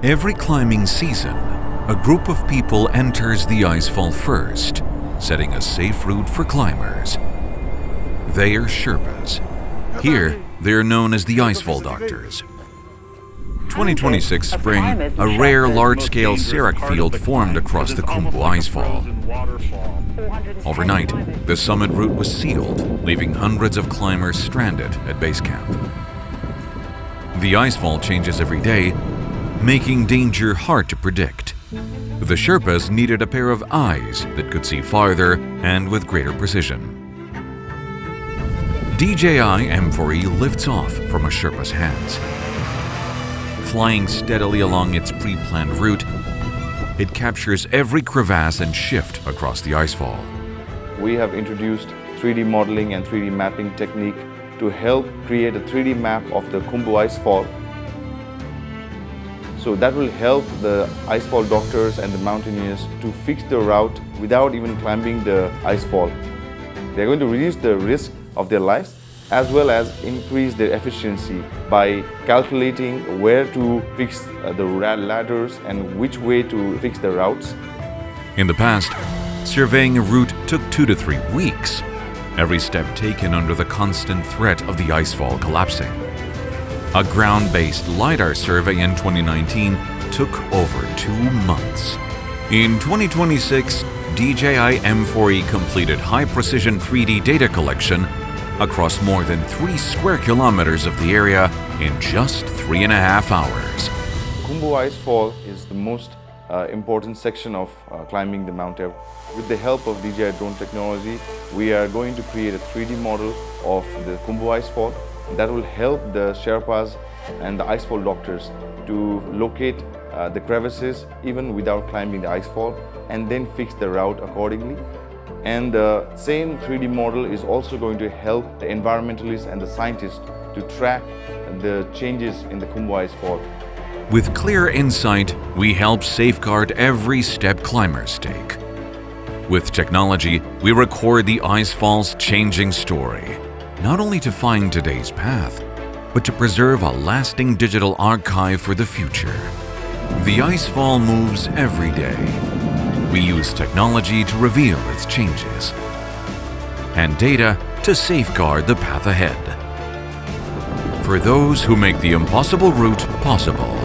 Every climbing season, a group of people enters the icefall first, setting a safe route for climbers. They are Sherpas. Here, they are known as the Icefall Doctors. 2026 spring, a rare large-scale serac field formed across the Khumbu Icefall. Overnight, the summit route was sealed, leaving hundreds of climbers stranded at base camp. The icefall changes every day, making danger hard to predict. The Sherpas needed a pair of eyes that could see farther and with greater precision. DJI M4E lifts off from a Sherpa's hands. Flying steadily along its pre-planned route, it captures every crevasse and shift across the icefall. We have introduced 3D modeling and 3D mapping technique to help create a 3D map of the Khumbu Icefall. So that will help the Icefall doctors and the mountaineers to fix the route without even climbing the icefall. They're going to reduce the risk of their lives as well as increase their efficiency by calculating where to fix the ladders and which way to fix the routes. In the past, surveying a route took 2 to 3 weeks, every step taken under the constant threat of the icefall collapsing. A ground-based LiDAR survey in 2019 took over 2 months. In 2026, DJI M4E completed high-precision 3D data collection across more than 3 square kilometers of the area in just 3.5 hours. Khumbu Icefall is the most important section of climbing the Mount Everest. With the help of DJI drone technology, we are going to create a 3D model of the Khumbu Icefall that will help the Sherpas and the Icefall doctors to locate the crevices even without climbing the icefall and then fix the route accordingly. And the same 3D model is also going to help the environmentalists and the scientists to track the changes in the Khumbu Icefall. With clear insight, we help safeguard every step climbers take. With technology, we record the icefall's changing story, not only to find today's path, but to preserve a lasting digital archive for the future. The icefall moves every day. We use technology to reveal its changes, and data to safeguard the path ahead. For those who make the impossible route possible.